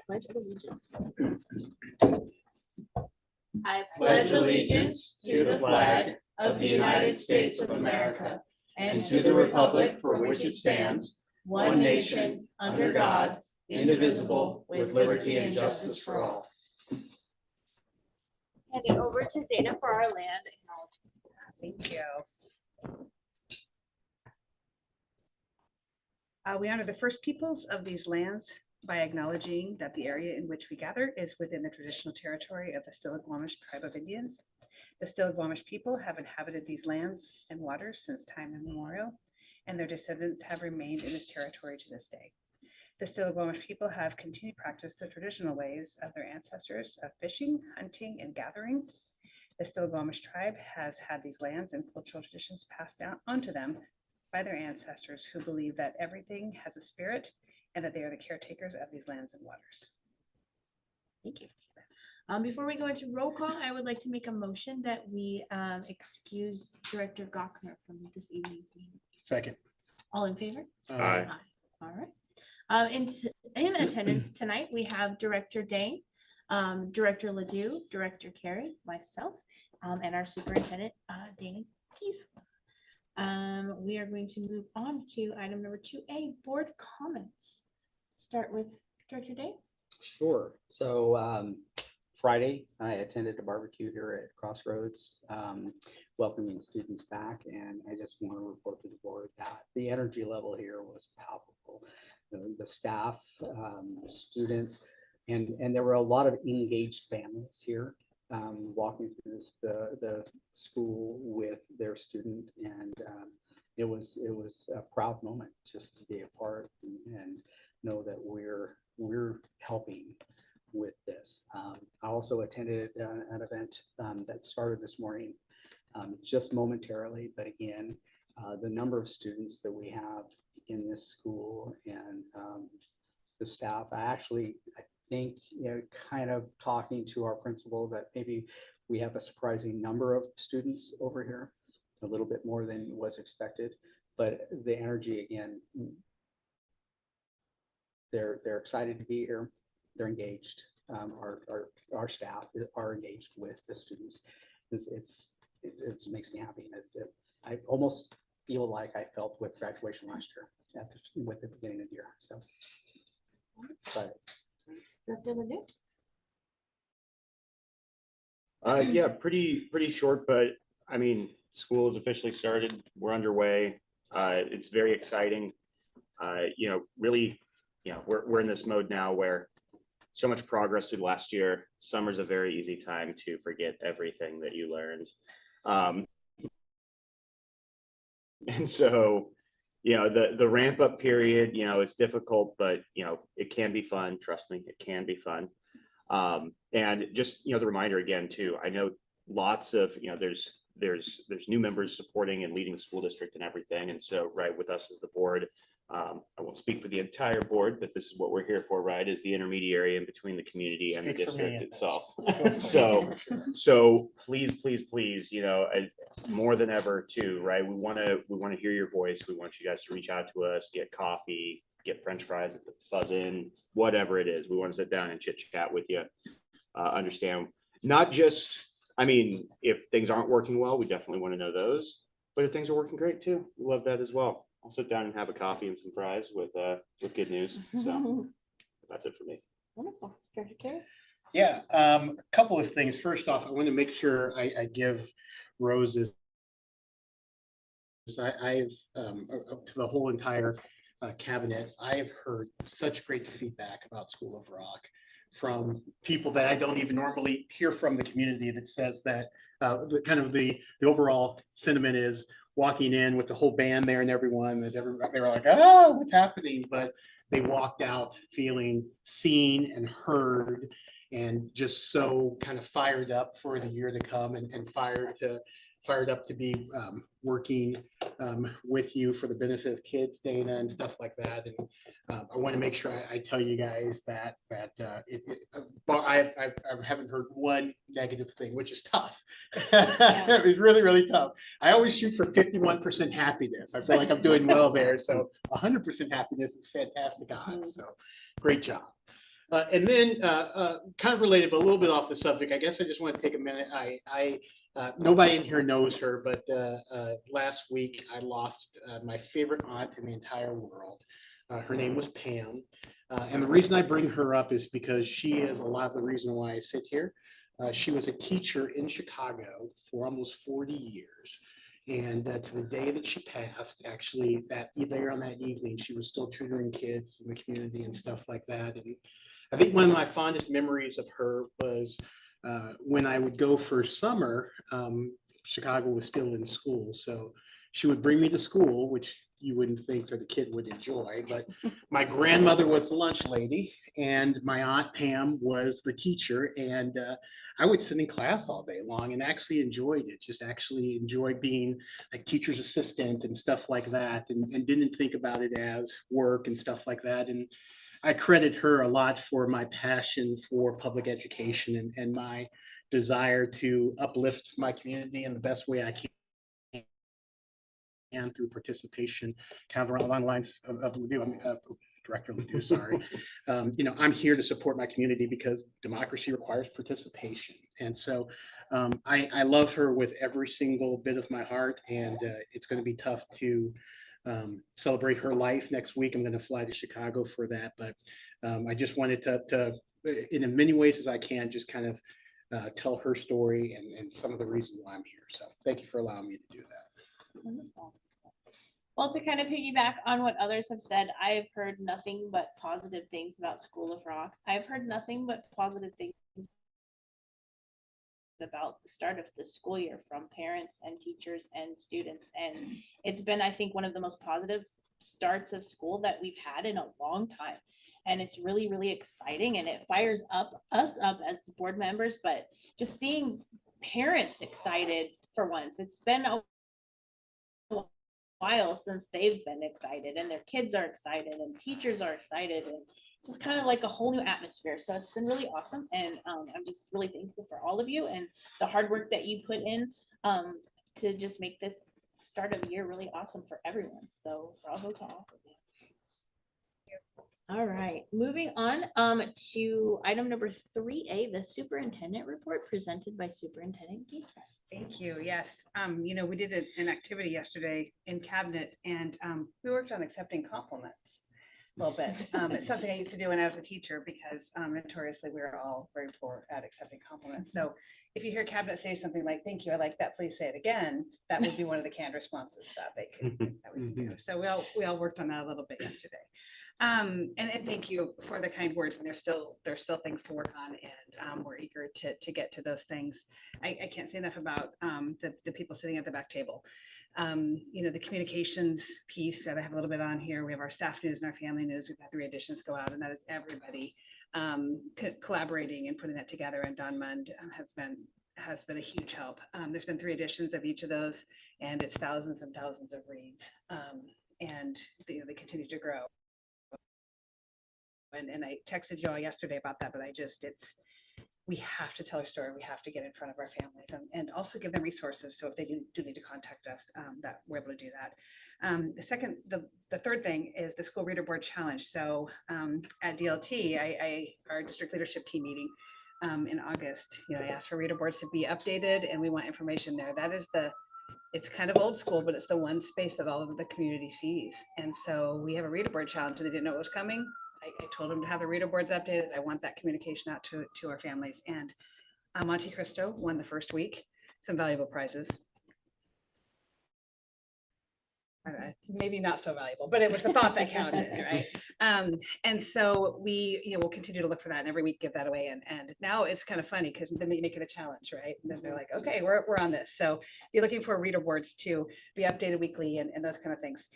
Pledge of Allegiance. I pledge allegiance to the flag of the United States of America and to the republic for which it stands, one nation, under God, indivisible, with liberty and justice for all. Handing over to Dana for our land. Thank you. We honor the first peoples of these lands by acknowledging that the area in which we gather is within the traditional territory of the Stillaguamish tribe of Indians. The Stillaguamish people have inhabited these lands and waters since time immemorial, and their descendants have remained in this territory to this day. The Stillaguamish people have continued to practice the traditional ways of their ancestors of fishing, hunting, and gathering. The Stillaguamish tribe has had these lands and cultural traditions passed down onto them by their ancestors who believe that everything has a spirit and that they are the caretakers of these lands and waters. Thank you. Before we go into roll call, I would like to make a motion that we excuse Director Gochner from this evening's meeting. Second. All in favor? Aye. All right. In attendance tonight, we have Director Dane, Director Ledoux, Director Carey, myself, and our Superintendent, Dana Keys. We are going to move on to item number 2A, board comments. Start with Director Dane. Sure. So Friday, I attended a barbecue here at Crossroads, welcoming students back, and I just want to report to the board that the energy level here was palpable. The staff, the students, and there were a lot of engaged families here walking through the school with their student, and it was a proud moment just to be a part and know that we're helping with this. I also attended an event that started this morning, just momentarily, but again, the number of students that we have in this school and the staff, I think, kind of talking to our principal that maybe we have a surprising number of students over here, a little bit more than was expected, but the energy, again, they're excited to be here. They're engaged. Our staff are engaged with the students. It makes me happy. I almost feel like I felt with graduation last year with the beginning of the year. So, excited. Director Ledoux. Yeah, pretty short, but I mean, school has officially started. We're underway. It's very exciting. Really, we're in this mode now where so much progress through last year. Summer's a very easy time to forget everything that you learned. And so, the ramp up period, it's difficult, but it can be fun. Trust me, it can be fun. And just, the reminder again too, I know lots of, there's new members supporting and leading the school district and everything. And so, right, with us as the board, I won't speak for the entire board, but this is what we're here for, right? Is the intermediary in between the community and the district itself. So please, more than ever too, right? We want to hear your voice. We want you guys to reach out to us, get coffee, get French fries at the Buzz-In, whatever it is. We want to sit down and chit chat with you. Understand, not just, if things aren't working well, we definitely want to know those, but if things are working great too, we love that as well. I'll sit down and have a coffee and some fries with good news. So that's it for me. Wonderful. Director Carey. Yeah, a couple of things. First off, I want to make sure I give roses. I've to the whole entire cabinet, I have heard such great feedback about School of Rock from people that I don't even normally hear from the community, that says that the overall sentiment is walking in with the whole band there and everyone, that they were like, oh, what's happening? But they walked out feeling seen and heard and just so kind of fired up for the year to come and fired up to be working with you for the benefit of kids, Dana, and stuff like that. And I want to make sure I tell you guys that I haven't heard one negative thing, which is tough. Yeah. It was really, really tough. I always shoot for 51% happiness. I feel like I'm doing well there. So 100% happiness is fantastic odds. So great job. And then kind of related, but a little bit off the subject, I guess I just want to take a minute. Nobody in here knows her, but last week I lost my favorite aunt in the entire world. Her name was Pam. And the reason I bring her up is because she is a lot of the reason why I sit here. She was a teacher in Chicago for almost 40 years. And to the day that she passed, actually, that there on that evening, she was still tutoring kids in the community and stuff like that. And I think one of my fondest memories of her was when I would go for summer. Chicago was still in school, so she would bring me to school, which you wouldn't think that a kid would enjoy. But my grandmother was the lunch lady, and my aunt Pam was the teacher, and I would sit in class all day long and actually enjoyed it. Just actually enjoyed being a teacher's assistant and stuff like that, and didn't think about it as work and stuff like that. And I credit her a lot for my passion for public education and my desire to uplift my community in the best way I can through participation, kind of along the lines of Ledoux. Director Ledoux, sorry. I'm here to support my community because democracy requires participation. And so I love her with every single bit of my heart, and it's going to be tough to celebrate her life next week. I'm going to fly to Chicago for that, but I just wanted to, in as many ways as I can, just kind of tell her story and some of the reasons why I'm here. So thank you for allowing me to do that. Wonderful. Well, to kind of piggyback on what others have said, I've heard nothing but positive things about School of Rock. I've heard nothing but positive things about the start of the school year from parents and teachers and students. And it's been, I think, one of the most positive starts of school that we've had in a long time. And it's really, really exciting, and it fires us up as board members, but just seeing parents excited for once. It's been a while since they've been excited, and their kids are excited and teachers are excited, and it's just kind of like a whole new atmosphere. So it's been really awesome, and I'm just really thankful for all of you and the hard work that you put in to just make this start of the year really awesome for everyone. So bravo to all of you. All right, moving on to item number 3A, the superintendent report presented by Superintendent Giesen. Thank you. Yes. We did an activity yesterday in cabinet, and we worked on accepting compliments a little bit. It's something I used to do when I was a teacher because notoriously we were all very poor at accepting compliments. So if you hear cabinet say something like, "Thank you, I like that, please say it again," that would be one of the canned responses that we could do. So we all worked on that a little bit yesterday. And thank you for the kind words. And there's still things to work on, and we're eager to get to those things. I can't say enough about the people sitting at the back table. The communications piece that I have a little bit on here. We have our staff news and our family news. We've had 3 editions go out, and that is everybody collaborating and putting that together. And Don Mund has been a huge help. There's been 3 editions of each of those, and it's thousands and thousands of reads, and they continue to grow. And I texted y'all yesterday about that, but we have to tell our story. We have to get in front of our families and also give them resources. So if they do need to contact us, that we're able to do that. The third thing is the school reader board challenge. So at DLT, our district leadership team meeting in August, I asked for reader boards to be updated, and we want information there. It's kind of old school, but it's the one space that all of the community sees. And so we have a reader board challenge, and they didn't know it was coming. I told them to have the reader boards updated. I want that communication out to our families. And Monte Cristo won the first week, some valuable prizes. Maybe not so valuable, but it was the thought that counted, right? And so we'll continue to look for that, and every week give that away. And now it's kind of funny because then we make it a challenge, right? And then they're like, okay, we're on this. So be looking for reader boards to be updated weekly and those kind of things.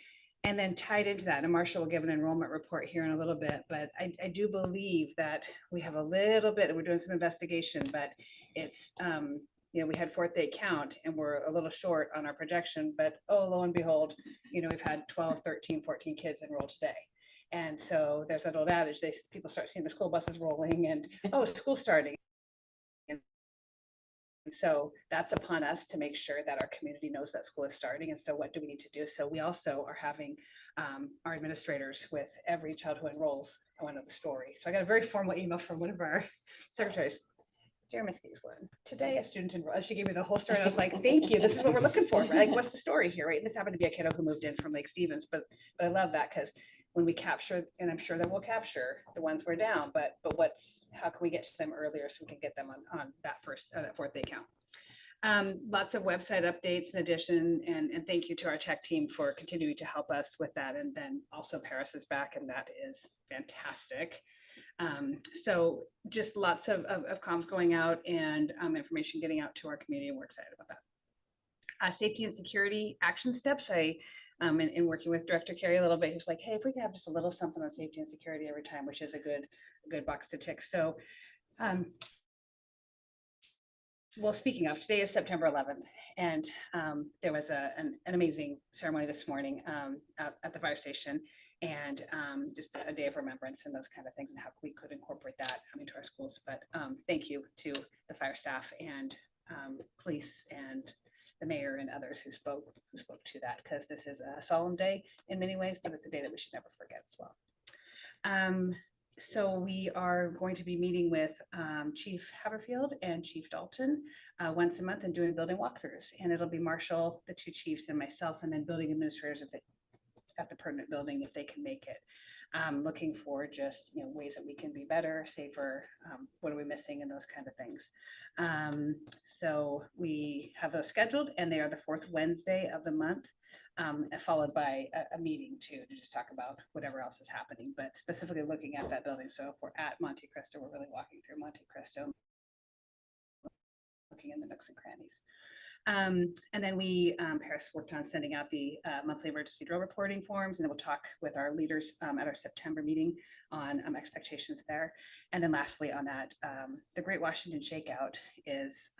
And then tied into that, and Marcia will give an enrollment report here in a little bit, but I do believe that we have a little bit, and we're doing some investigation, but it's, we had 4th day count and we're a little short on our projection, but lo and behold, we've had 12, 13, 14 kids enrolled today. And so there's that old adage, people start seeing the school buses rolling and, school's starting. so that's upon us to make sure that our community knows that school is starting. And so what do we need to do? So we also are having our administrators with every child who enrolls. I want to know the story. So I got a very formal email from one of our secretaries. Dear Miss Giesland, today a student enrolled. She gave me the whole story. And I was like, thank you. This is what we're looking for. Right? Like, what's the story here? Right. And this happened to be a kiddo who moved in from Lake Stevens, but I love that because when we capture, and I'm sure that we'll capture the ones we're down, but how can we get to them earlier so we can get them on that fourth day count? Lots of website updates in addition, and thank you to our tech team for continuing to help us with that. And then also Paris is back, and that is fantastic. So just lots of comms going out and information getting out to our community, and we're excited about that. Safety and security action steps. In working with Director Carey a little bit, he was like, hey, if we could have just a little something on safety and security every time, which is a good box to tick. So well, speaking of, today is September 11th, and there was an amazing ceremony this morning at the fire station, and just a day of remembrance and those kind of things, and how we could incorporate that into our schools. But thank you to the fire staff and police and the mayor and others who spoke to that, because this is a solemn day in many ways, but it's a day that we should never forget as well. So we are going to be meeting with Chief Haverfield and Chief Dalton once a month and doing building walkthroughs. And it'll be Marshall, the two chiefs, and myself, and then building administrators at the permanent building if they can make it. Looking for just ways that we can be better, safer, what are we missing, and those kind of things. So we have those scheduled, and they are the fourth Wednesday of the month. Followed by a meeting too, to just talk about whatever else is happening, but specifically looking at that building. So if we're at Monte Cristo, we're really walking through Monte Cristo, looking in the nooks and crannies. And then Paris worked on sending out the monthly emergency drill reporting forms, and then we'll talk with our leaders at our September meeting on expectations there. And then lastly on that, the Great Washington Shakeout is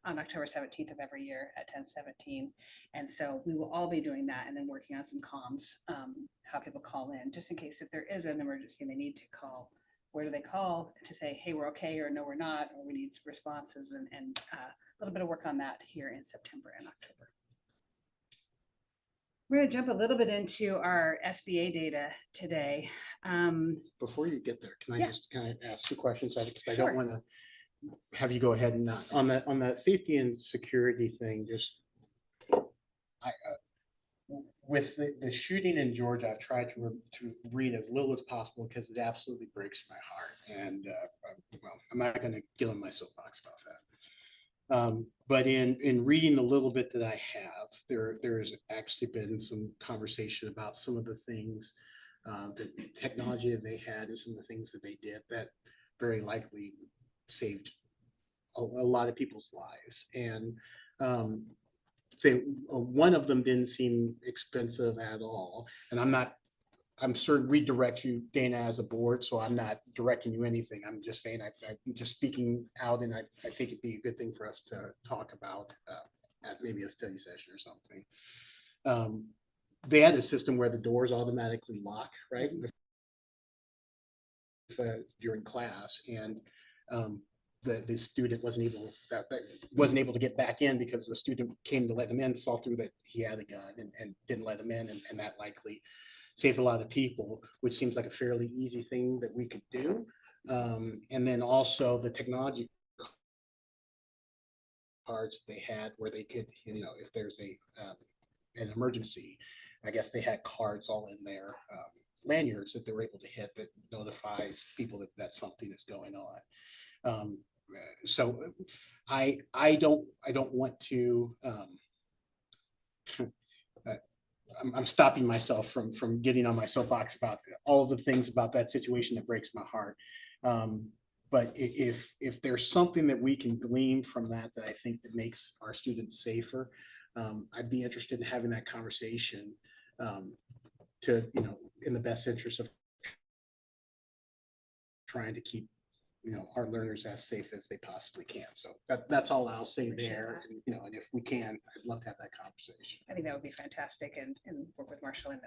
on October 17th of every year at 10:17. And so we will all be doing that, and then working on some comms, how people call in, just in case if there is an emergency and they need to call. Where do they call to say, hey, we're okay, or no, we're not, or we need responses, and a little bit of work on that here in September and October. We're going to jump a little bit into our SBA data today. Before you get there, can I Yeah. just kind of ask 2 questions? Because I Sure. don't want to have you go ahead and not on the safety and security thing. Just with the shooting in Georgia, I've tried to read as little as possible because it absolutely breaks my heart. And well, I'm not going to get on my soapbox about that. But in reading the little bit that I have, there's actually been some conversation about some of the things, the technology that they had, and some of the things that they did that very likely saved a lot of people's lives. And one of them didn't seem expensive at all. And I'm sure redirect you, Dana, as a board, so I'm not directing you anything. I'm just saying, I'm just speaking out, and I think it'd be a good thing for us to talk about at maybe a study session or something. They had a system where the doors automatically lock, right? During class, and the student wasn't able to get back in because the student came to let him in, saw through that he had a gun, and didn't let him in, and that likely saved a lot of people, which seems like a fairly easy thing that we could do. And then also the technology cards they had where they could, if there's an emergency, I guess they had cards all in their lanyards that they were able to hit that notifies people that something is going on. So I don't want to. I'm stopping myself from getting on my soapbox about all of the things about that situation that breaks my heart. But if there's something that we can glean from that I think that makes our students safer, I'd be interested in having that conversation to, in the best interest of trying to keep our learners as safe as they possibly can. So that's all I'll say Appreciate there. And if we can, I'd love to have that conversation. I think that would be fantastic and work with Marshall and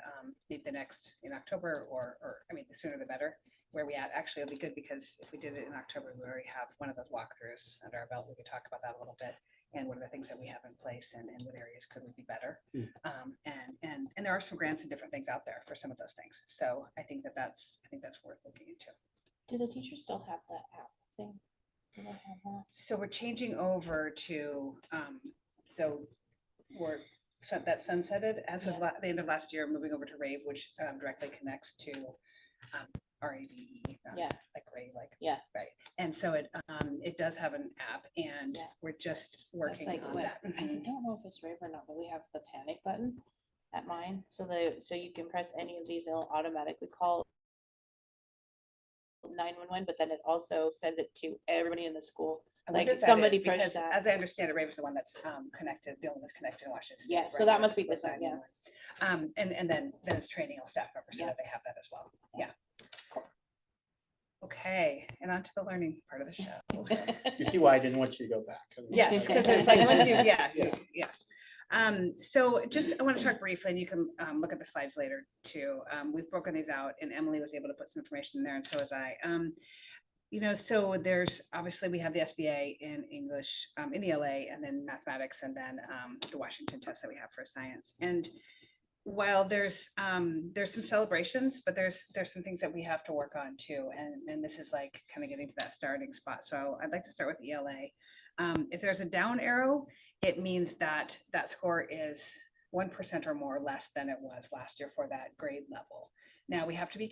maybe the next in October or I mean, the sooner the better. Where we at, actually, it'll be good because if we did it in October, we already have one of those walkthroughs under our belt. We could talk about that a little bit and what are the things that we have in place and what areas could we be better. And there are some grants and different things out there for some of those things. So I think that's worth looking into. Do the teachers still have the app thing? Do they have that? So we're changing over to, so we're, that sunsetted as of the end of last year, moving over to Rave, which directly connects to RAVE. Yeah. Like Rave, like. Yeah. Right. And so it does have an app and Yeah. we're just It's working like, on that. I Mhm. don't know if it's Rave or not, but we have the panic button at mine. So you can press any of these, it'll automatically call 911, but then it also sends it to everybody in the school. I wonder Like if that somebody is, pressed because that. as I understand it, Rave is the one that's connected, the only one that's connected in Washington. Yeah, State, so that must be with this one, yeah. 911. And then it's training all staff members so Yeah. that they have that as well. Yeah. Okay, and on to the learning part of the show. You see why I didn't want you to go back. Yes, because it's like, once you, yeah, Yeah. yes. So just, I want to talk briefly, and you can look at the slides later too. We've broken these out and Emily was able to put some information in there and so was I. So there's, obviously we have the SBA in English, in ELA, and then mathematics, and then the Washington test that we have for science. And while there's some celebrations, but there's some things that we have to work on too. And this is like kind of getting to that starting spot. So I'd like to start with ELA. If there's a down arrow, it means that that score is 1% or more less than it was last year for that grade level. Now we have to be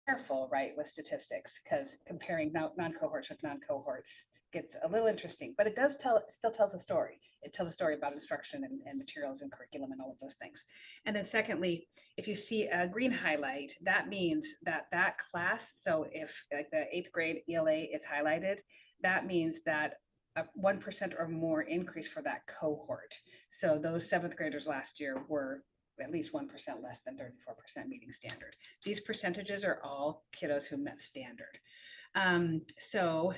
careful, right, with statistics, because comparing non-cohorts with non-cohorts gets a little interesting, but it does still tells a story. It tells a story about instruction and materials and curriculum and all of those things. And then secondly, if you see a green highlight, that means that class, so if like the 8th grade ELA is highlighted, that means that a 1% or more increase for that cohort. So those 7th graders last year were at least 1% less than 34% meeting standard. These percentages are all kiddos who met standard. And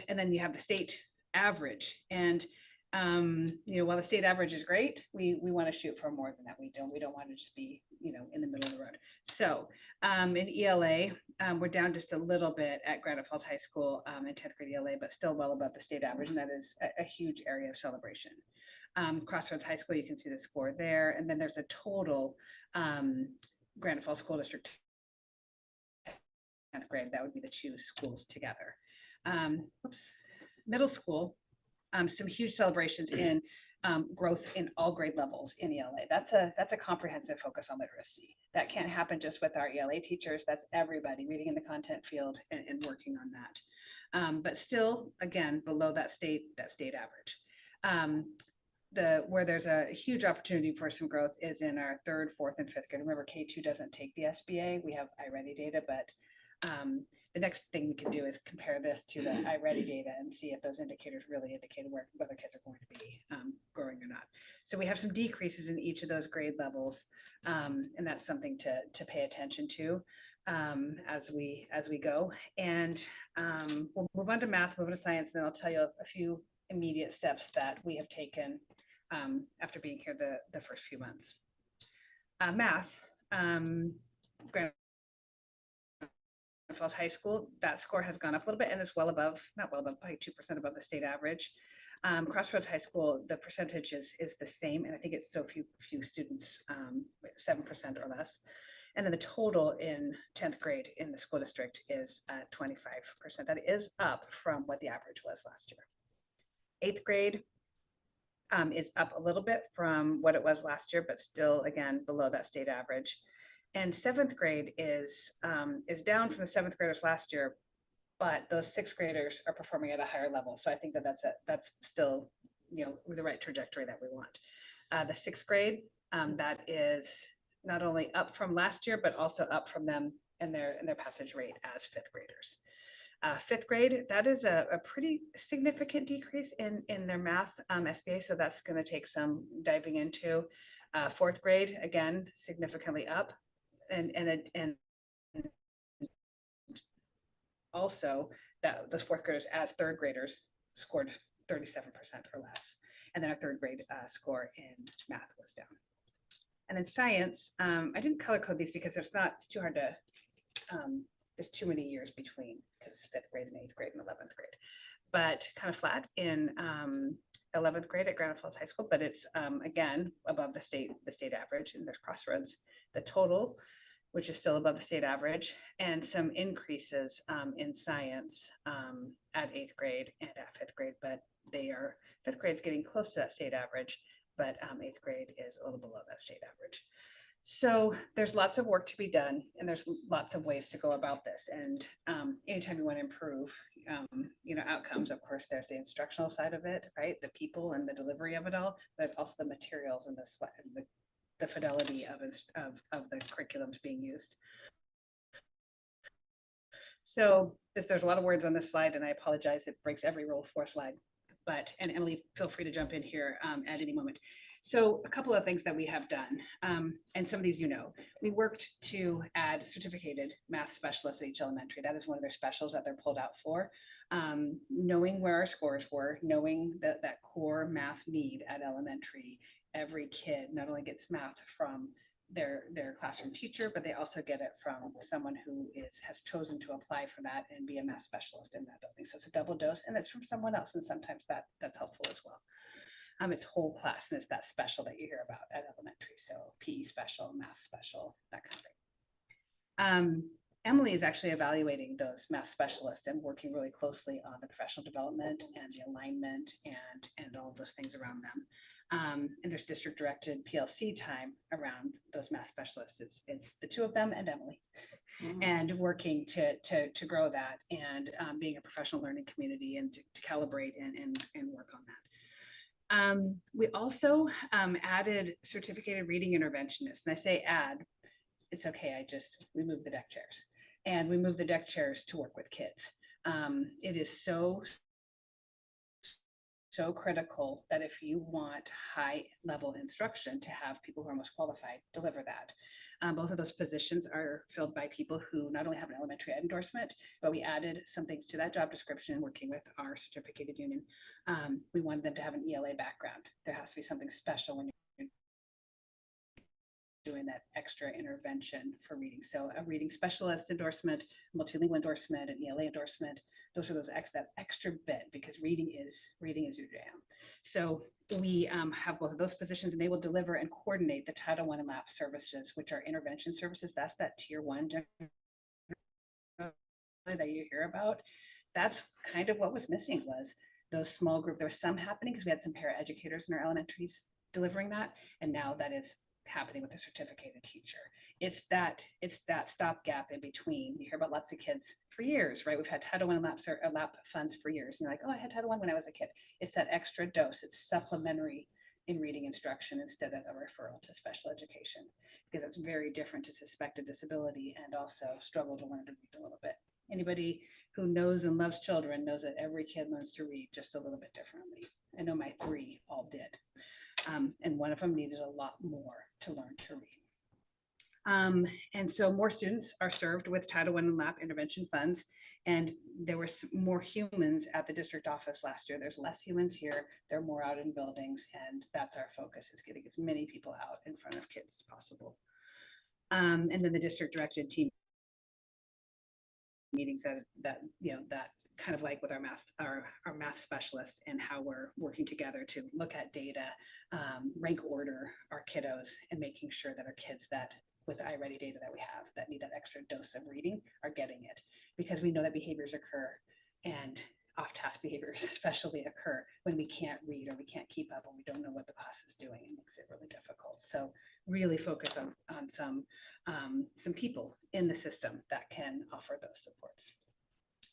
then you have the state average. And while the state average is great, we want to shoot for more than that. We don't want to just be, in the middle of the road. So in ELA, we're down just a little bit at Granite Falls High School in 10th grade ELA, but still well above the state average. And that is a huge area of celebration. Crossroads High School, you can see the score there. And then there's a total Granite Falls School District 10th grade, that would be the two schools together. Middle school, some huge celebrations in growth in all grade levels in ELA. That's a comprehensive focus on literacy. That can't happen just with our ELA teachers. That's everybody reading in the content field and working on that. But still, again, below that state average. Where there's a huge opportunity for some growth is in our 3rd, 4th, and 5th grade. Remember, K2 doesn't take the SBA. We have iReady data, but the next thing we can do is compare this to the iReady data and see if those indicators really indicate whether kids are going to be growing or not. So we have some decreases in each of those grade levels, and that's something to pay attention to as we go. And we'll move on to math, move on to science, and then I'll tell you a few immediate steps that we have taken after being here the first few months. Math, Granite Falls High School, that score has gone up a little bit and is well above, not well above, probably 2% above the state average. Crossroads High School, the percentage is the same, and I think it's so few students, 7% or less. And then the total in 10th grade in the school district is 25%. That is up from what the average was last year. 8th grade is up a little bit from what it was last year, but still, again, below that state average. And 7th grade is down from the 7th graders last year, but those 6th graders are performing at a higher level. So I think that's still, the right trajectory that we want. The 6th grade, that is not only up from last year, but also up from them in their passage rate as 5th graders. 5th grade, that is a pretty significant decrease in their math SBA. So that's going to take some diving into. 4th grade, again, significantly up. And also that those fourth graders as third graders scored 37% or less. And then our third grade score in math was down. And then science, I didn't color code these because it's too hard to, there's too many years between because it's fifth grade and eighth grade and 11th grade, but kind of flat in 11th grade at Granite Falls High School, but it's again above the state average, and there's Crossroads. The total, which is still above the state average, and some increases in science at eighth grade and at fifth grade, but fifth grade's getting close to that state average, but eighth grade is a little below that state average. So there's lots of work to be done, and there's lots of ways to go about this. And anytime you want to improve, outcomes, of course, there's the instructional side of it, right? The people and the delivery of it all. There's also the materials and the fidelity of the curriculums being used. So there's a lot of words on this slide, and I apologize, it breaks every rule for a slide. And Emily, feel free to jump in here at any moment. So a couple of things that we have done, and some of these, we worked to add certificated math specialists at each elementary. That is one of their specials that they're pulled out for. Knowing where our scores were, knowing that core math need at elementary, every kid not only gets math from their classroom teacher, but they also get it from someone who has chosen to apply for that and be a math specialist in that building. So it's a double dose, and it's from someone else, and sometimes that's helpful as well. It's whole class, and it's that special that you hear about at elementary. So PE special, math special, that kind of thing. Emily is actually evaluating those math specialists and working really closely on the professional development and the alignment and all of those things around them. And there's district directed PLC time around those math specialists. It's the two of them and Emily, and working to grow that, and being a professional learning community, and to calibrate and work on that. We also added certificated reading interventionists, and I say add, it's okay, we moved the deck chairs, and we moved the deck chairs to work with kids. It is so critical that if you want high level instruction, to have people who are most qualified deliver that. Both of those positions are filled by people who not only have an elementary ed endorsement, but we added some things to that job description working with our certificated union. We wanted them to have an ELA background. There has to be something special when you're doing that extra intervention for reading. So a reading specialist endorsement, multilingual endorsement, an ELA endorsement, those are that extra bit, because reading is your jam. So we have both of those positions, and they will deliver and coordinate the Title I and LAP services, which are intervention services. That's that tier 1 that you hear about. That's kind of what was missing, was those small group. There was some happening because we had some paraeducators in our elementaries delivering that, and now that is happening with a certificated teacher. It's that stopgap in between. You hear about lots of kids for years, right? We've had Title I LAP funds for years. And you're like, oh, I had Title I when I was a kid. It's that extra dose. It's supplementary in reading instruction instead of a referral to special education, because it's very different to suspect a disability and also struggle to learn to read a little bit. Anybody who knows and loves children knows that every kid learns to read just a little bit differently. I know my 3 all did. And one of them needed a lot more to learn to read. And so more students are served with Title I and LAP intervention funds, and there were more humans at the district office last year. There's less humans here. They're more out in buildings, and that's our focus, is getting as many people out in front of kids as possible. And then the district directed team meetings that kind of like with our math specialists, and how we're working together to look at data, rank order our kiddos, and making sure that our kids that with the iReady data that we have that need that extra dose of reading are getting it, because we know that behaviors occur, and off-task behaviors especially occur when we can't read or we can't keep up and we don't know what the class is doing. It makes it really difficult. So really focus on some people in the system that can offer those supports.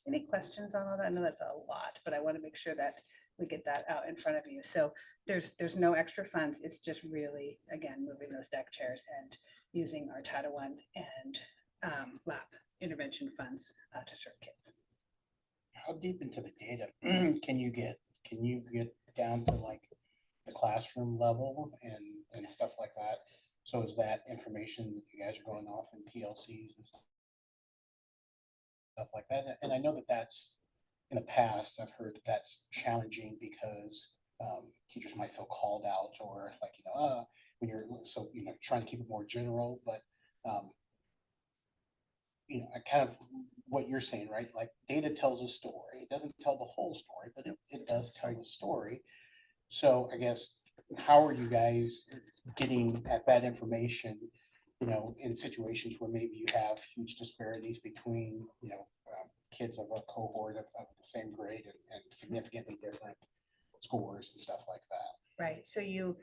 Any questions on all that? I know that's a lot, but I want to make sure that we get that out in front of you. So there's no extra funds. It's just really, again, moving those deck chairs and using our Title I and LAP intervention funds to serve kids. How deep into the data can you get down to like the classroom level and stuff like that? So is that information that you guys are going off in PLCs and stuff like that. And I know that that's, in the past, I've heard that that's challenging because teachers might feel called out or like, when you're, so, trying to keep it more general, but um, I kind of what you're saying, right? Like data tells a story. It doesn't tell the whole story, but it does tell you a story. So I guess, how are you guys getting at that information, in situations where maybe you have huge disparities between, kids of a cohort of the same grade and significantly different scores and stuff like that? Right. So you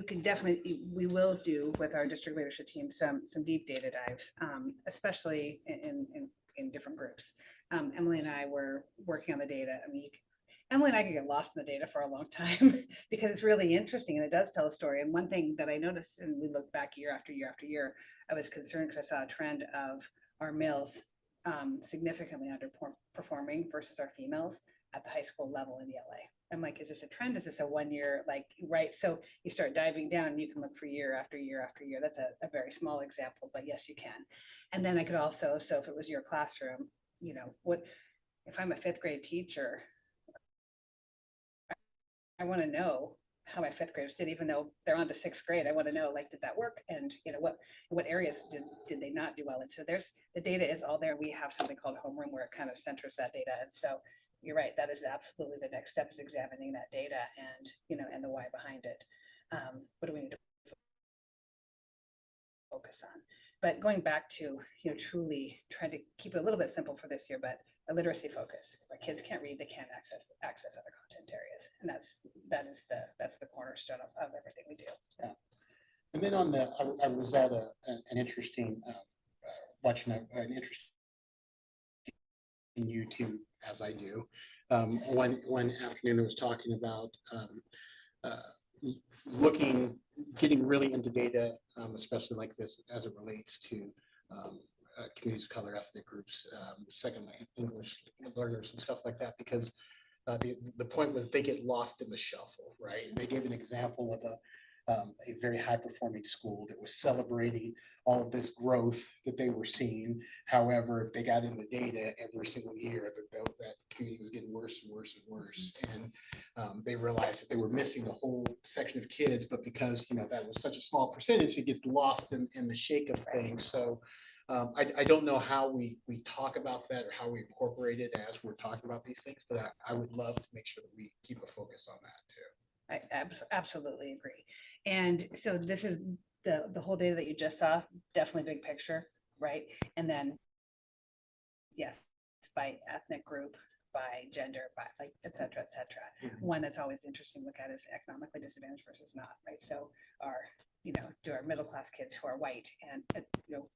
can definitely, we will do with our district leadership team some deep data dives, especially in different groups. Emily and I were working on the data. I mean, Emily and I could get lost in the data for a long time because it's really interesting and it does tell a story. And one thing that I noticed, and we look back year after year after year, I was concerned because I saw a trend of our males significantly underperforming versus our females at the high school level in the LA. I'm like, is this a trend? Is this a 1 year, like, right? So you start diving down and you can look for year after year after year. That's a very small example, but yes, you can. And then I could also, so if it was your classroom, what, if I'm a 5th grade teacher, I want to know how my 5th graders did, even though they're on to 6th grade. I want to know, like, did that work? And what areas did they not do well? And so there's, the data is all there. We have something called homeroom where it kind of centers that data. And so you're right, that is absolutely the next step, is examining that data and, and the why behind it. What do we need to focus on? But going back to, truly trying to keep it a little bit simple for this year, but a literacy focus, where kids can't read, they can't access other content areas. And that's the cornerstone of everything we do. Yeah. And then I was at an interesting, watching an interesting YouTube, as I do. One afternoon I was talking about getting really into data, especially like this as it relates to communities of color, ethnic groups, second English learners and stuff like that, because the point was they get lost in the shuffle, right? They gave an example of a very high performing school that was celebrating all of this growth that they were seeing. However, if they got into the data every single year, that community was getting worse and worse and worse. And they realized that they were missing a whole section of kids, but because that was such a small percentage, it gets lost in the shake of things. So I don't know how we talk about that or how we incorporate it as we're talking about these things, but I would love to make sure that we keep a focus on that too. I absolutely agree. And so this is the whole data that you just saw, definitely big picture, right? And then, yes, by ethnic group, by gender, by like, et cetera, et cetera. Mhm. One that's always interesting to look at is economically disadvantaged versus not, right? So do our middle class kids who are white and,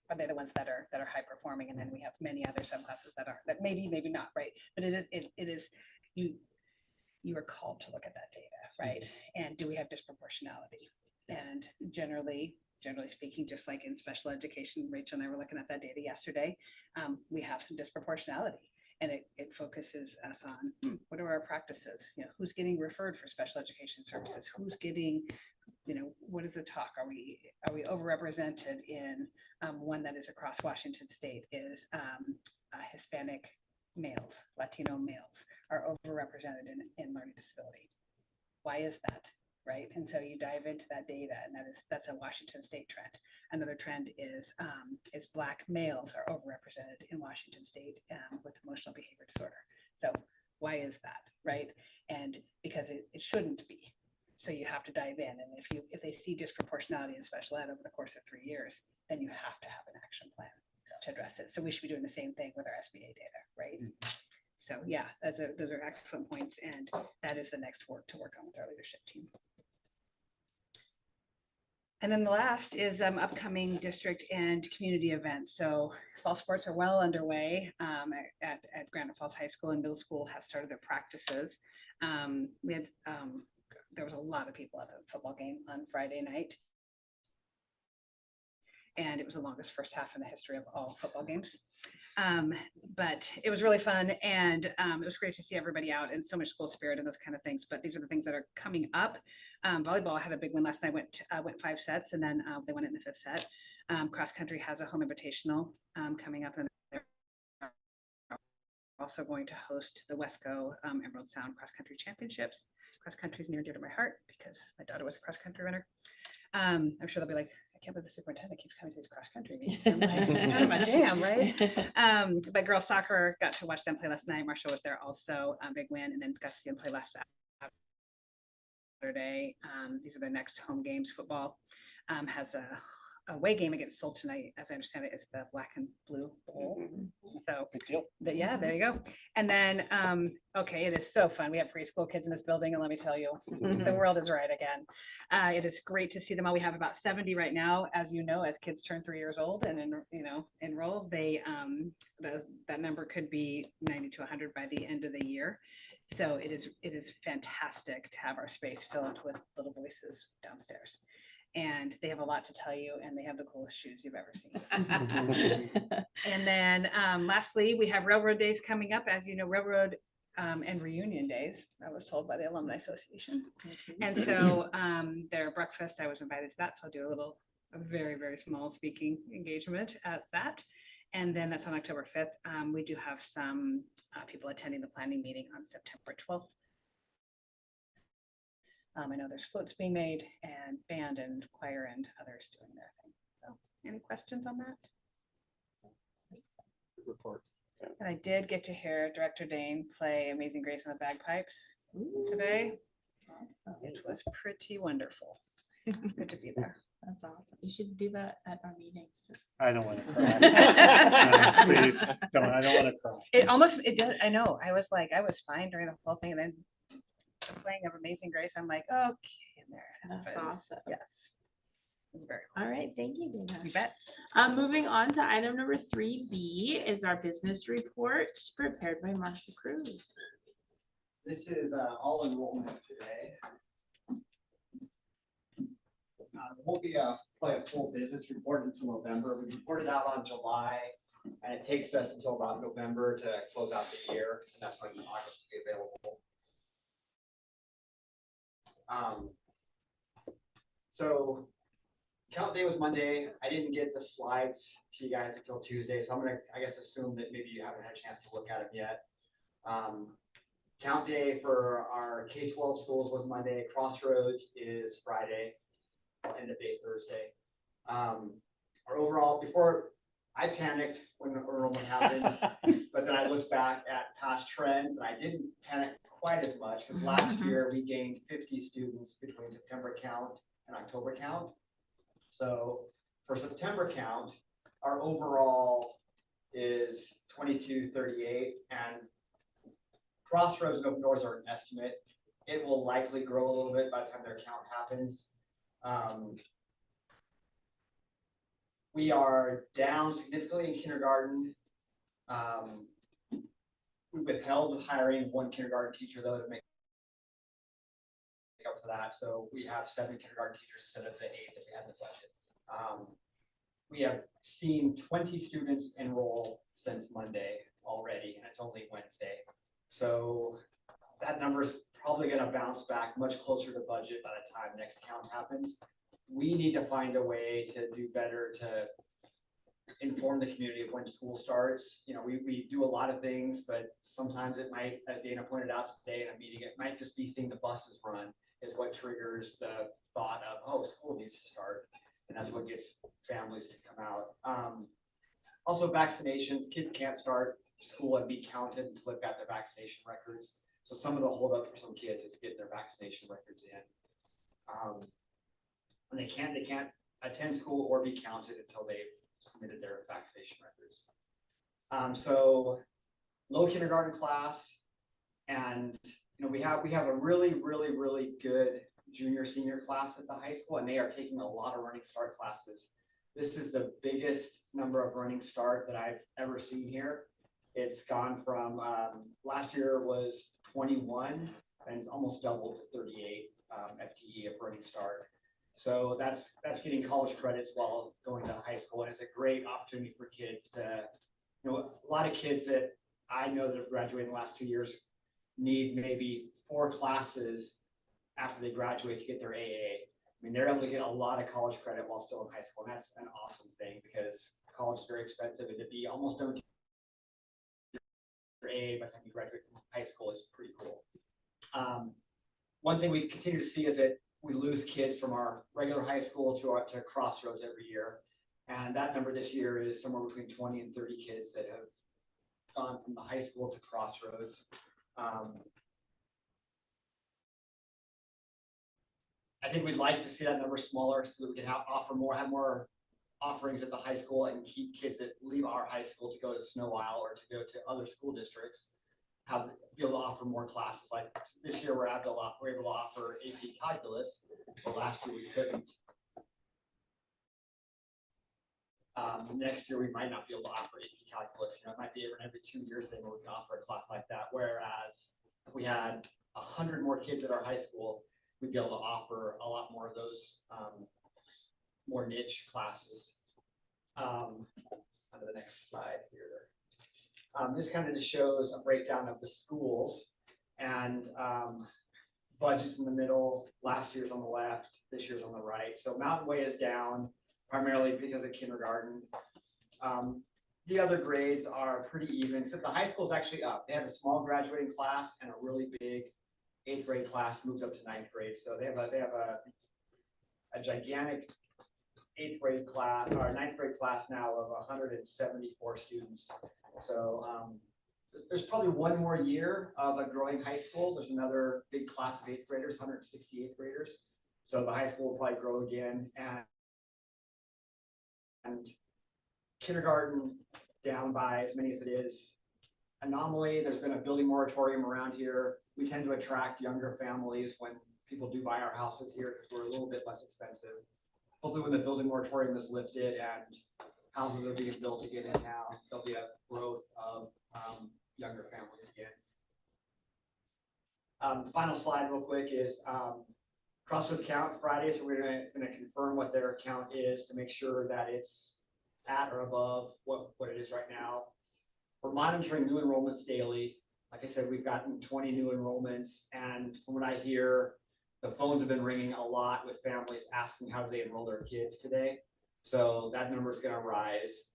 are they the ones that are high performing? And then we have many other subclasses that maybe not, right? But it is, you are called to look at that data, right? And do we have disproportionality? And generally speaking, just like in special education, Rachel and I were looking at that data yesterday, we have some disproportionality. And it focuses us on what are our practices? Who's getting referred for special education services? Who's getting, what is the talk? Are we overrepresented in one that is across Washington state is Hispanic males, Latino males are overrepresented in learning disability. Why is that? Right. And so you dive into that data, and that's a Washington state trend. Another trend is Black males are overrepresented in Washington state with emotional behavior disorder. So why is that? Right. And because it shouldn't be. So you have to dive in. And if they see disproportionality in special ed over the course of 3 years, then you have to have an action plan to address it. So we should be doing the same thing with our SBA data, right? So yeah, those are excellent points. And that is the next work to work on with our leadership team. And then the last is upcoming district and community events. So fall sports are well underway at Granite Falls High School, and middle school has started their practices. We had there was a lot of people at the football game on Friday night. And it was the longest first half in the history of all football games. But it was really fun, and it was great to see everybody out and so much school spirit and those kind of things. But these are the things that are coming up. Volleyball had a big win last night, went 5 sets, and then they went in the 5th set. Cross country has a home invitational coming up, and also going to host the Wesco Emerald Sound Cross Country Championships. Cross country is near and dear to my heart because my daughter was a cross country runner. I'm sure they'll be like, I can't believe the superintendent keeps coming to these cross country meetings. I'm like, it's kind of my jam, right? But girls soccer, got to watch them play last night. Marshall was there also, big win, and then got to see them play last Saturday. These are their next home games. Football has a away game against Seoul tonight, as I understand it, is the Black and Blue Bowl. So Good deal. yeah, there you go. And then, okay, it is so fun. We have preschool kids in this building, and let me tell you, the world is right again. It is great to see them all. We have about 70 right now, as you know, as kids turn 3 years old and enroll, that number could be 90 to 100 by the end of the year. So it is fantastic to have our space filled with little voices downstairs. And they have a lot to tell you, and they have the coolest shoes you've ever seen. And then lastly, we have Railroad Days coming up. As you know, Railroad and Reunion Days, I was told by the Alumni Association. And so their breakfast, I was invited to that. So I'll do a very, very small speaking engagement at that. And then that's on October 5th. We do have some people attending the planning meeting on September 12th. I know there's floats being made and band and choir and others doing their thing. So any questions on that? Report. And I did get to hear Director Dane play Amazing Grace on the bagpipes today. It was pretty wonderful. It's good to be there. That's awesome. You should do that at our meetings. Just I don't want to cry. No, please, don't. I don't want to cry. It does. I know. I was fine during the whole thing. And then the playing of Amazing Grace, I'm like, okay, and there it That's happens. awesome. Yes. It was very cool. all right. Thank you, Dana. You bet. Moving on to item number 3B is our business report prepared by Marcia Cruz. This is all enrollment today. Won't be play a full business report until November. We reported out on July, and it takes us until about November to close out the year, and that's when August will be available. So count day was Monday. I didn't get the slides to you guys until Tuesday, so I'm gonna, I guess, assume that maybe you haven't had a chance to look at them yet. Count day for our K-12 schools was Monday. Crossroads is Friday, end of day Thursday. Our overall, before I panicked when enrollment happened, but then I looked back at past trends and I didn't panic quite as much because last year we gained 50 students between September count and October count. So for September count, our overall is 2238, and Crossroads and Open Doors are an estimate. It will likely grow a little bit by the time their count happens. We are down significantly in kindergarten. We withheld hiring one kindergarten teacher though to make up for that. So we have 7 kindergarten teachers instead of the 8 that we had in the budget. We have seen 20 students enroll since Monday already, and it's only Wednesday. So that number is probably going to bounce back much closer to budget by the time next count happens. We need to find a way to do better to inform the community of when school starts. You know, we do a lot of things, but sometimes it might, as Dana pointed out today in a meeting, it might just be seeing the buses run is what triggers the thought of, oh, school needs to start. And that's what gets families to come out. Also vaccinations, kids can't start school and be counted until they've got their vaccination records. So some of the holdup for some kids is getting their vaccination records in. And they can't attend school or be counted until they've submitted their vaccination records. So low kindergarten class, and you know we have a really good junior senior class at the high school, and they are taking a lot of running start classes. This is the biggest number of running start that I've ever seen here. It's gone from last year was 21, and it's almost doubled to 38 FTE of running start. So that's getting college credits while going to high school, and it's a great opportunity for kids to, you know, a lot of kids that I know that have graduated in the last 2 years need maybe 4 classes after they graduate to get their AA. I mean, they're able to get a lot of college credit while still in high school, and that's an awesome thing because college is very expensive, and to be almost done with A by the time you graduate from high school is pretty cool. One thing we continue to see is that we lose kids from our regular high school to Crossroads every year. And that number this year is somewhere between 20 and 30 kids that have gone from the high school to Crossroads. I think we'd like to see that number smaller so that we can have more offerings at the high school and keep kids that leave our high school to go to Snow Isle or to go to other school districts, be able to offer more classes. Like this year, we're able to offer AP Calculus, but last year we couldn't. Next year, we might not be able to offer AP Calculus. It might be every 2 years thing where we can offer a class like that. Whereas if we had 100 more kids at our high school, we'd be able to offer a lot more of those more niche classes. On to the next slide here. This kind of just shows a breakdown of the schools and budgets in the middle. Last year's on the left, this year's on the right. So Mountain Way is down primarily because of kindergarten. The other grades are pretty even, except the high school is actually up. They have a small graduating class and a really big 8th grade class moved up to 9th grade. So they have a gigantic 8th grade class or 9th grade class now of 174 students. So there's probably one more year of a growing high school. There's another big class of 8th graders, 168 graders. So the high school will probably grow again. And kindergarten down by as many as it is. Anomaly, there's been a building moratorium around here. We tend to attract younger families when people do buy our houses here because we're a little bit less expensive. Hopefully when the building moratorium is lifted and houses are being built again in town, there'll be a growth of younger families again. Final slide real quick is Crossroads count Friday. So we're gonna confirm what their count is to make sure that it's at or above what it is right now. We're monitoring new enrollments daily. Like I said, we've gotten 20 new enrollments, and from what I hear, the phones have been ringing a lot with families asking how do they enroll their kids today. So that number is going to rise.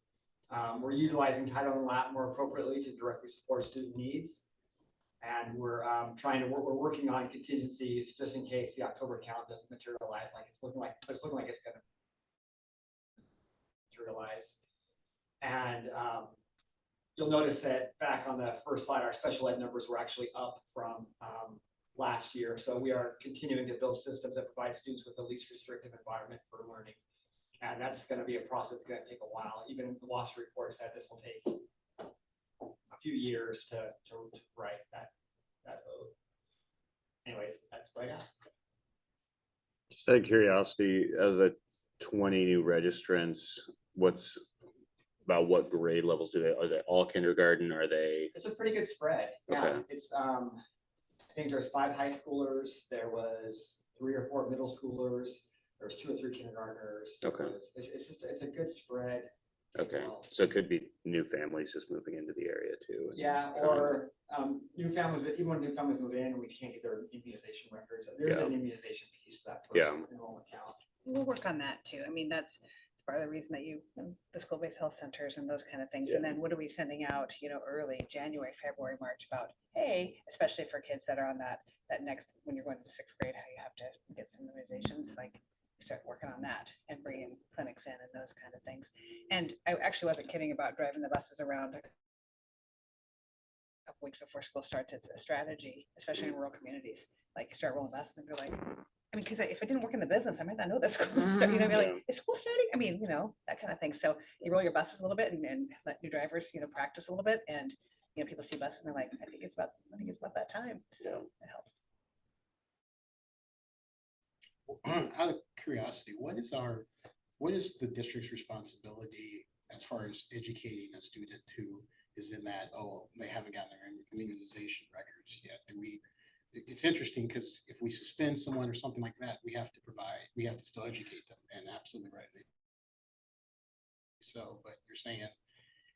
We're utilizing Title and LAP more appropriately to directly support student needs, and we're working on contingencies just in case the October count doesn't materialize like it's looking like it's going to materialize. And you'll notice that back on the first slide, our special ed numbers were actually up from last year. So we are continuing to build systems that provide students with the least restrictive environment for learning. And that's going to be a process going to take a while. Even the WASC report said this will take a few years to write that vote. Anyways, that's what I got. Just out of curiosity, of the 20 new registrants, what grade levels are they all kindergarten? Are they? It's a pretty good spread. Yeah, Okay. it's I think there's 5 high schoolers. There was 3 or 4 middle schoolers. There's 2 or 3 kindergartners. Okay. It's a good spread. Okay, so it could be new families just moving into the area too. Yeah, or new families, even when new families move in, we can't get their immunization records. There's an immunization piece to that first enrollment count. We'll work on that too. I mean, that's part of the reason that the school-based health centers and those kind of things. And then what are we sending out, early January, February, March about, hey, especially for kids that are on that next, when you're going to 6th grade, how you have to get some immunizations, like start working on that and bringing clinics in and those kind of things. And I actually wasn't kidding about driving the buses around a couple weeks before school starts. It's a strategy, especially in rural communities, like start rolling buses and be like, I mean, because if I didn't work in the business, I might not know that school's starting, be like, is school starting? I mean, that kind of thing. So you roll your buses a little bit and let new drivers, practice a little bit. And, people see buses and they're like, I think it's about that time. So it helps. Out of curiosity, what is the district's responsibility as far as educating a student who is in that, they haven't gotten their immunization records yet? It's interesting because if we suspend someone or something like that, we have to still educate them, and absolutely right. So, but you're saying if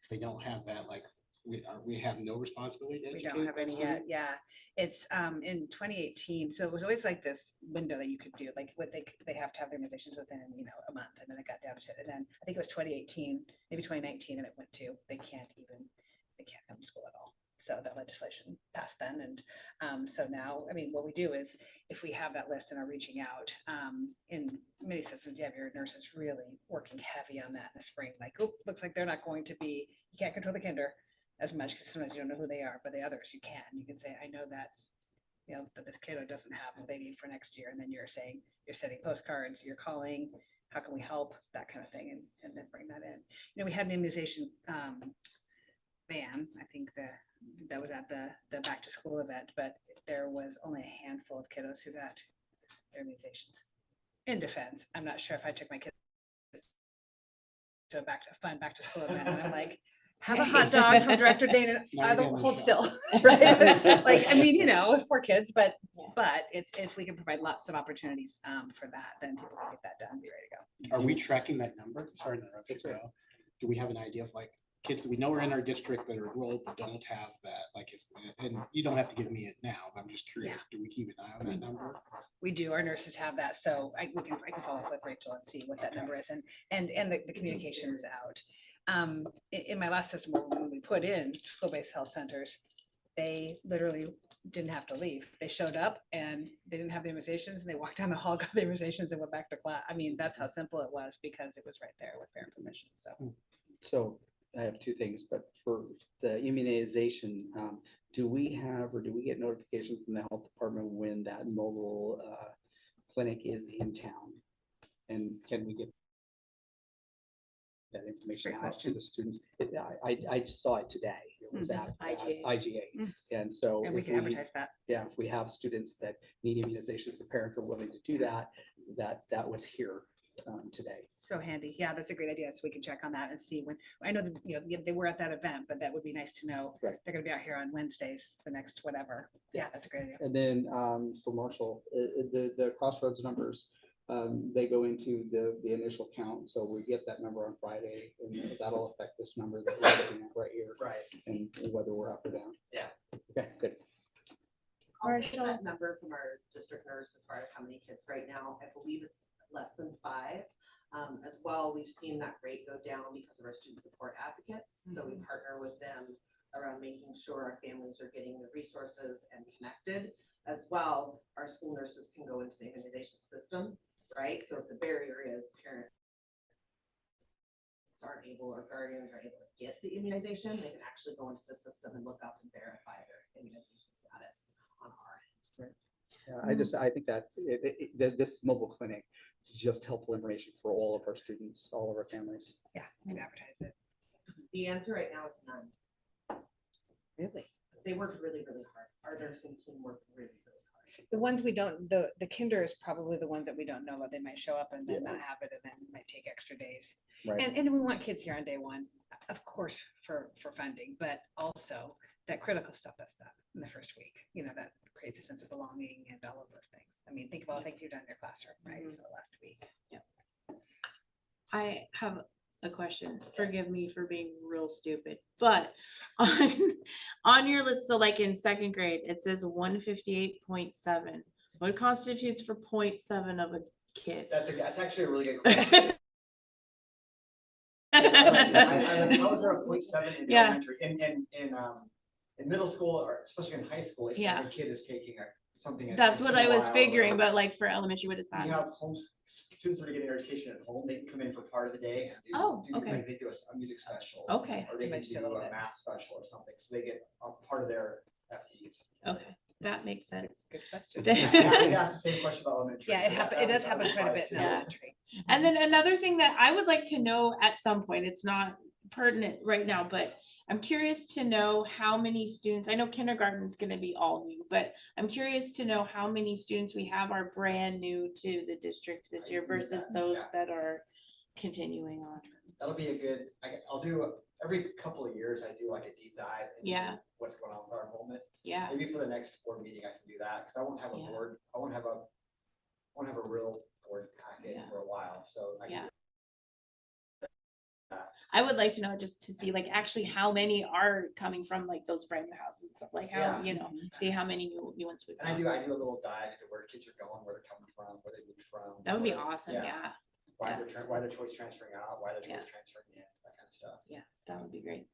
they don't have that, like we have no responsibility to educate? We don't have any yet. Yeah, it's in 2018. So it was always like this window that you could do, like what they have to have their immunizations within a month, and then it got down to, and then I think it was 2018, maybe 2019, and it went to they can't come to school at all. So that legislation passed then. And so now, I mean, what we do is if we have that list and are reaching out, in many systems, you have your nurses really working heavy on that in the spring, like, oh, looks like they're not going to be, you can't control the kinder as much because sometimes you don't know who they are, but the others you can. You can say, I know that, you know, that this kiddo doesn't have what they need for next year. And then you're saying, you're sending postcards, you're calling, how can we help, that kind of thing, and then bring that in. You know, we had an immunization ban, I think that was at the back to school event, but there was only a handful of kiddos who got their immunizations. In defense, I'm not sure if I took my kids to a fun back to school event, and I'm like, have a hot dog from Director Dana, Now you're don't getting the hold shot. still, right? Like, I mean, you know, it's for kids, but it's, if we can provide lots of opportunities for that, then people can get that done, and be ready to go. Are we tracking that number? Sorry to interrupt you, That's all right. Bill. Do we have an idea of like kids that we know are in our district that are enrolled but don't have that? Like, if, and you don't have to give me it now, but I'm just curious, do we keep an eye on that number? We do, our nurses have that, so I can follow up with Rachel and see what that number is, and the communication is out. In my last system, when we put in school-based health centers, they literally didn't have to leave. They showed up and they didn't have the immunizations, and they walked down the hall, got the immunizations, and went back to class. I mean, that's how simple it was because it was right there with parent permission, so. So I have two things, but for the immunization, do we have, or do we get notification from the health department when that mobile clinic is in town? And can we get that information Great out to question. the students? I just saw it today. It was Mm. at IGA. IGA. Mm. And so And we if can advertise that. yeah, if we have students that need immunizations, the parents are willing to do that, that was here today. So handy. Yeah, that's a great idea. So we can check on that and see when, I know that, you know, they were at that event, but that would be nice to know. Right. They're gonna be out here on Wednesdays, the next whatever. Yeah, that's a great idea. And then for Marshall, the crossroads numbers, they go into the initial count. So we get that number on Friday, and that'll affect this number that we're looking at right here. Right. And whether we're up or down. Yeah. Okay, good. I'll get that number from our district nurse as far as how many kids right now. I believe it's less than 5. As well, we've seen that rate go down because of our student support advocates. So we partner with them around making sure our families are getting the resources and connected. As well, our school nurses can go into the immunization system, right? So if the barrier is parents aren't able or guardians are able to get the immunization, they can actually go into the system and look up and verify their immunization status on our end. I think that this mobile clinic is just helpful information for all of our students, all of our families. Yeah, we can advertise it. The answer right now is none. Really? They worked really, really hard. Our nursing team worked really, really hard. The ones we don't, the kinder is probably the ones that we don't know about. They might show up and then not have it, and then it might take extra days. Right. And we want kids here on day one, of course, for funding, but also that critical stuff that's done in the first week, you know, that creates a sense of belonging and all of those things. I mean, think of all the things you've done in your classroom, right, for the last week. I have a question. Forgive me for being real stupid, but on your list, so like in second grade, it says 158.7. What constitutes for 0.7 of a kid? That's actually a really good question. I was there at 0.7 in Yeah. elementary, in middle school, or especially in high school, if Yeah. a kid is taking something. That's what I was CYL or figuring, whatever, but like for elementary, what is we that? have students that are getting their education at home, they can come in for part of the day and Oh, do, okay. like, they do a music special. Okay, Or they can Makes you do a little a bit. math special or something, so they get a part of their FTEs. okay, that makes sense. Good question. I asked the same question about elementary. Yeah, it does happen quite a bit in Yeah. elementary. And then another thing that I would like to know at some point, it's not pertinent right now, but I'm curious to know how many students, I know kindergarten is going to be all new, but I'm curious to know how many students we have are brand new to the district this year versus those that are continuing on. That'll be a good, I'll do, every couple of years, I do like a deep dive Yeah. into what's going on with our enrollment. Yeah, Maybe for the next board meeting, I can do that, because I won't have a Yeah. board, I won't have a real board packet Yeah. for a while, so. I can Yeah. do I would like to know just to see like actually how many are coming from like those brand new houses, like how, Yeah. you know, see how many new ones we've And I got. do a little dive into where kids are going, where they're coming from, where they moved from. That would be where- awesome, yeah, Why they're choice transferring out, why they're choice Yeah. transferring in, that kind of stuff. yeah, that would be great.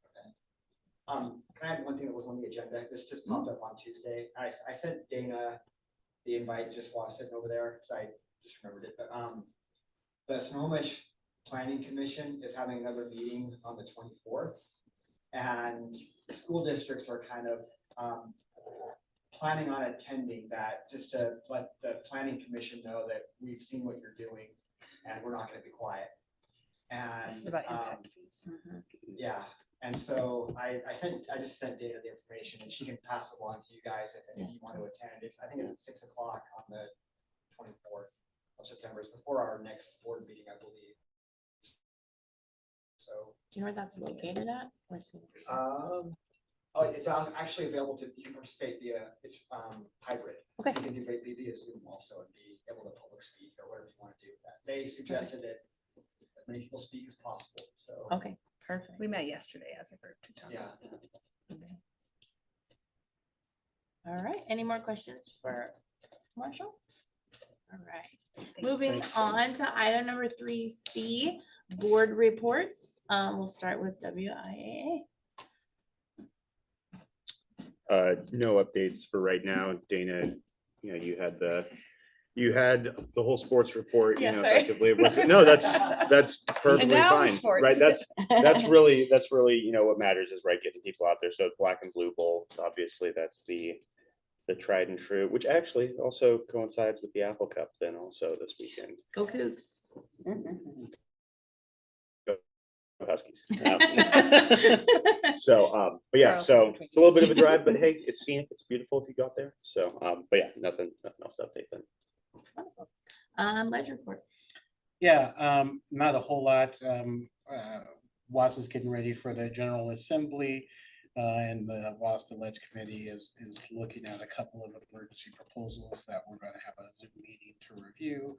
Can I add one thing that was on the agenda? This just popped up on Tuesday. I sent Dana the invite just while I was sitting over there, so I just remembered it, but, the Snohomish Planning Commission is having another meeting on the 24th. And school districts are kind of, planning on attending that, just to let the planning commission know that we've seen what you're doing and we're not gonna be quiet. And, This is about impact fees. yeah, and so I just sent Dana the information and she can pass it along to you guys if you want to attend. I think it's at 6 o'clock on the 24th of September. It's before our next board meeting, I believe. So, Do you know where that's located at? Where's it? oh, it's actually available you can participate via, it's hybrid. Okay. So you can do via Zoom also and be able to public speak or whatever you want to do with that. They suggested that as many people speak as possible, so. Okay, perfect. We met yesterday as a group to talk. Yeah. Okay. All right, any more questions for Marshall? All right, moving Thanks. on to item number 3C, board reports. We'll start with WIAA. No updates for right now. Dana, you know, you had the whole sports report, you Yeah, know, sorry. effectively. No, that's perfectly now fine, sports. right? That's really, you know, what matters is, right, getting people out there. So Black and Blue Bowl, obviously that's the tried and true, which actually also coincides with the Apple Cup then also this weekend. Go Cougs. Huskies. So, but yeah, Charles is so between. it's a little bit of a drive, but hey, it's scenic, it's beautiful if you got there. So, but yeah, nothing else to update then. Ledger report. Yeah, not a whole lot. WAS is getting ready for the General Assembly. And the WASDA Ledge Committee is looking at a couple of emergency proposals that we're going to have a Zoom meeting to review.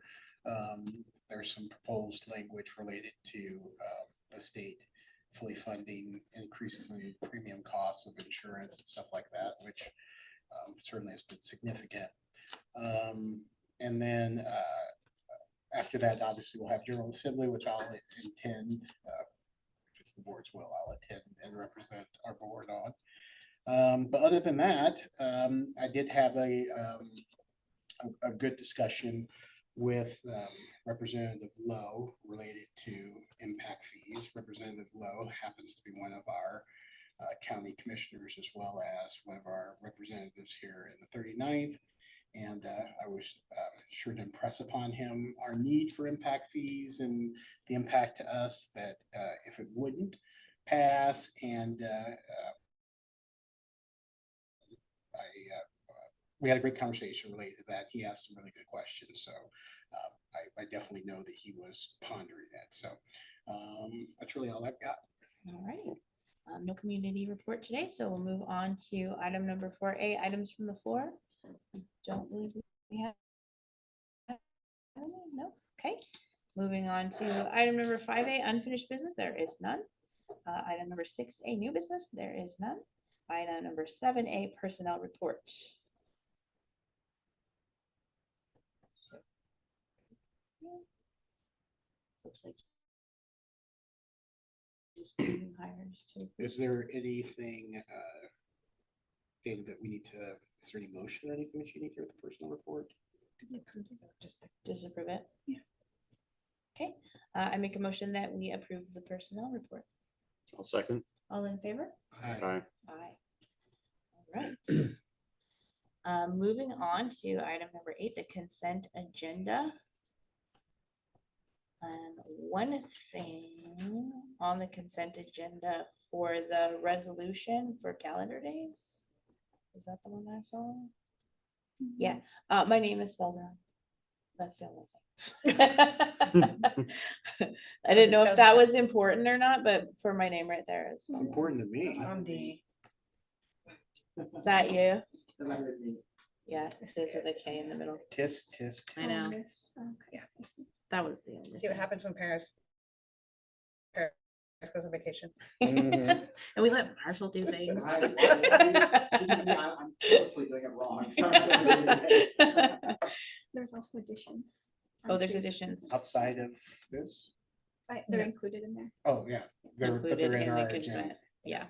There's some proposed language related to the state fully funding increases in premium costs of insurance and stuff like that, which certainly has been significant. And then after that, obviously, we'll have General Assembly, which I'll intend, if it's the board's will, I'll attend and represent our board on. But other than that, I did have a good discussion with Representative Lowe related to impact fees. Representative Lowe happens to be one of our county commissioners, as well as one of our representatives here in the 39th. And I was sure to impress upon him our need for impact fees and the impact to us that if it wouldn't pass, and we had a great conversation related to that. He asked some really good questions, so I definitely know that he was pondering that. So that's really all I've got. All right. No community report today, so we'll move on to item number 4A, items from the floor. I don't believe we have any. No. Okay. Moving on to item number 5A, unfinished business. There is none. Item number 6A, new business. There is none. Item number 7A, personnel report. Looks like just two hires to approve. Is there anything, Dana, that we need to, is there any motion or anything that you need here with the personal report? Just approve it? Yeah. Okay, I make a motion that we approve the personnel report. I'll second. All in favor? Aye. Aye. All right. Moving on to item number 8, the consent agenda. One thing on the consent agenda for the resolution for calendar days. Is that the one I saw? Yeah, my name is spelled wrong. That's the only thing. I didn't know if that was important or not, but for my name right there. It's It's important to me. On the, Is that you? The letter of the- Yeah, it says with a K in the middle. Tisk. I know. yeah. That was the only See what thing. happens when Paris goes on vacation. And we let Marshall do things. I'm mostly doing it wrong. There's also additions. Oh, there's additions Outside of this? They're included in there. Oh, yeah. But included they're in the our consent. agenda. Yeah.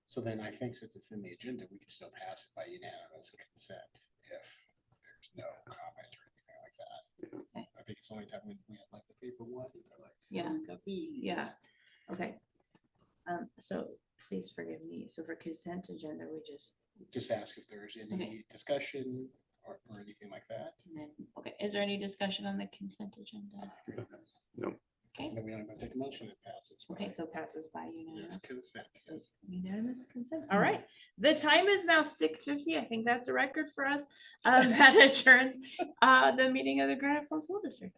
So then I think since it's in the agenda, we can still pass it by unanimous consent if there's no comment or anything like that. Okay. I think it's the only time when we had like the paper one, and they're like, Yeah. "Oh, we got these." Yeah. Okay. So please forgive me. So for consent agenda, we Just ask if there's any Okay. discussion or anything like that. and then, okay, is there any discussion on the consent agenda? No. Okay, And then we don't even take a motion, it passes. by okay, so passes by unanimous. Yes, consent. Yes. Unanimous consent. All right. The time is now 6:50. I think that's a record for us. That adjourns the meeting of the Granite Falls School District.